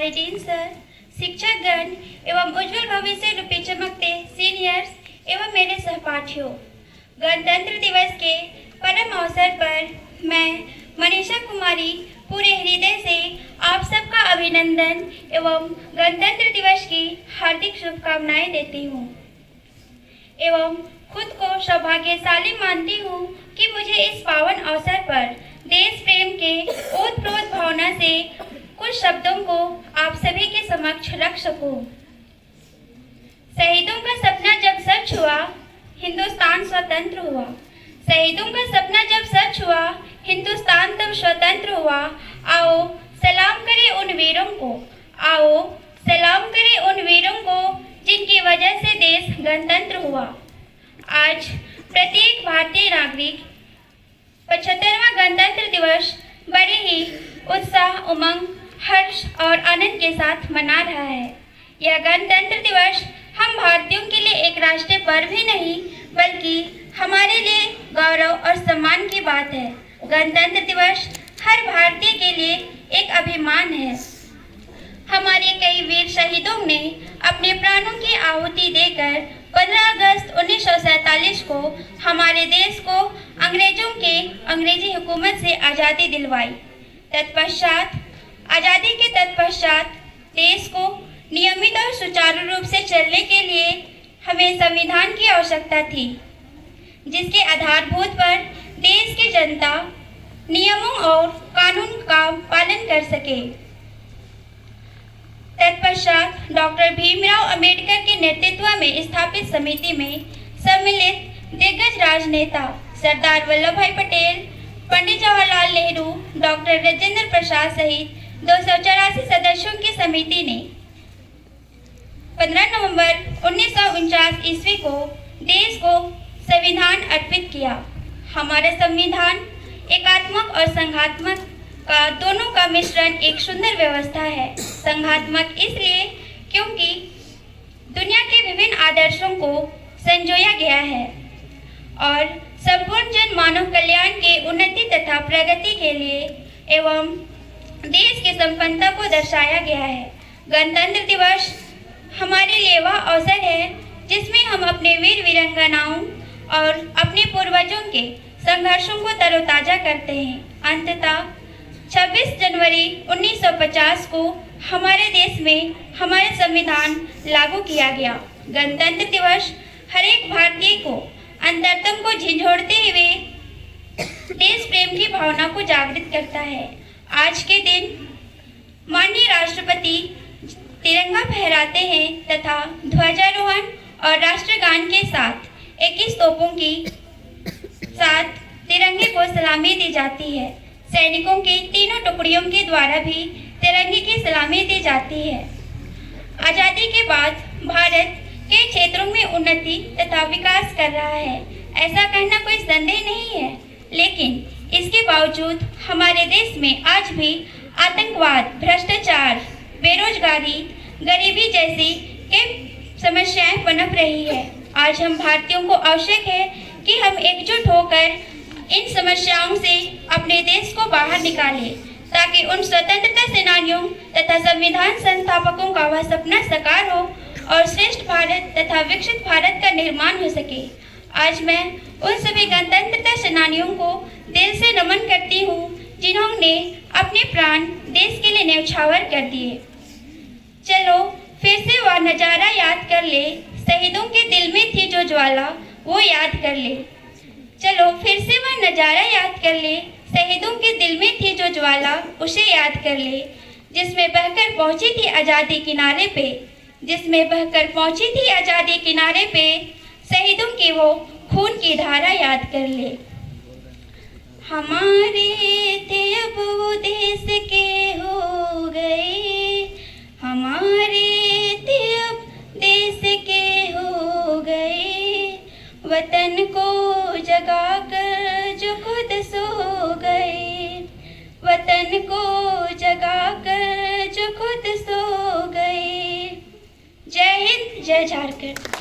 हमारे dean sir, शिक्षकगण एवं उज्जवल भविष्य रूपी चमकते सीनियर्स एवं मेरे सहपाठियों, गणतंत्र दिवस के परम अवसर पर मैं मनीषा कुमारी पूरे हृदय से आप सबका अभिनंदन एवं गणतंत्र दिवस की हार्दिक शुभकामनाएं देती हूँ एवं खुद को सौभाग्यशाली मानती हूँ कि मुझे इस पावन अवसर पर देश प्रेम के ओतप्रोत भावना से कुछ शब्दों को आप सभी के समक्ष रख सकूं। शहीदों का सपना जब सच हुआ, हिंदुस्तान स्वतंत्र हुआ। शहीदों का सपना जब सच हुआ, हिंदुस्तान तब स्वतंत्र हुआ। आओ सलाम करें उन वीरों को, आओ सलाम करें उन वीरों को जिनकी वजह से देश गणतंत्र हुआ। आज प्रत्येक भारतीय नागरिक 75वां गणतंत्र दिवस बड़े ही उत्साह, उमंग, हर्ष और आनंद के साथ मना रहा है। यह गणतंत्र दिवस हम भारतीयों के लिए एक राष्ट्रीय पर्व ही नहीं बल्कि हमारे लिए गौरव और सम्मान की बात है। गणतंत्र दिवस हर भारतीय के लिए एक अभिमान है। हमारे कई वीर शहीदों ने अपने प्राणों की आहुति देकर 15 अगस्त 1947 को हमारे देश को अंग्रेजी हुकूमत से आज़ादी दिलवाई। आज़ादी के तत्पश्चात देश को नियमित और सुचारू रूप से चलने के लिए हमें संविधान की आवश्यकता थी, जिसके आधारभूत पर देश की जनता नियमों और कानून का पालन कर सके। तत्पश्चात डॉक्टर भीमराव अंबेडकर के नेतृत्व में स्थापित समिति में सम्मिलित दिग्गज राजनेता सरदार वल्लभ भाई पटेल, पंडित जवाहरलाल नेहरू, डॉक्टर राजेंद्र प्रसाद सहित 284 सदस्यों की समिति ने 15 नवंबर 1949 ईस्वी को देश को संविधान अर्पित किया। हमारा संविधान एकात्मक और संघात्मक का दोनों का मिश्रण एक सुंदर व्यवस्था है। संघात्मक इसलिए क्योंकि दुनिया के विभिन्न आदर्शों को संजोया गया है और संपूर्ण जन मानव कल्याण के उन्नति तथा प्रगति के लिए एवं देश की संपन्नता को दर्शाया गया है। गणतंत्र दिवस हमारे लिए वह अवसर है जिसमें हम अपने वीर वीरांगनाओं और अपने पूर्वजों के संघर्षों को तरोताजा करते हैं। अंततः 26 जनवरी 1950 को हमारे देश में हमारा संविधान लागू किया गया। गणतंत्र दिवस हर एक भारतीय को अंतरतम को झिझोड़ते हुए देश प्रेम की भावना को जागृत करता है। आज के दिन माननीय राष्ट्रपति तिरंगा फहराते हैं तथा ध्वजारोहण और राष्ट्रगान के साथ 21 तोपों की साथ तिरंगे को सलामी दी जाती है। सैनिकों की तीनों टुकड़ियों के द्वारा भी तिरंगे की सलामी दी जाती है। आज़ादी के बाद भारत कई क्षेत्रों में उन्नति तथा विकास कर रहा है, ऐसा कहना कोई संदेह नहीं है, लेकिन इसके बावजूद हमारे देश में आज भी आतंकवाद, भ्रष्टाचार, बेरोजगारी, गरीबी जैसी कई समस्याएं पनप रही है। आज हम भारतीयों को आवश्यक है कि हम एकजुट होकर इन समस्याओं से अपने देश को बाहर निकालें, ताकि उन स्वतंत्रता सेनानियों तथा संविधान संस्थापकों का वह सपना साकार हो और श्रेष्ठ भारत तथा विकसित भारत का निर्माण हो सके। आज मैं उन सभी गणतंत्रता सेनानियों को दिल से नमन करती हूँ जिन्होंने अपने प्राण देश के लिए न्यौछावर कर दिए। चलो फिर से वह नज़ारा याद कर ले, शहीदों के दिल में थी जो ज्वाला वो याद कर ले। चलो फिर से वह नज़ारा याद कर ले, शहीदों के दिल में थी जो ज्वाला उसे याद कर ले, जिसमें बहकर पहुंची थी आज़ादी किनारे पे, जिसमें बहकर पहुंची थी आज़ादी किनारे पे, शहीदों की वो खून की धारा याद कर ले। हमारे थे अब वो देश के हो गए, हमारे थे अब देश के हो गए, वतन को जगाकर जो खुद सो गए, वतन को जगाकर जो खुद सो गए। जय हिंद, जय झारखंड।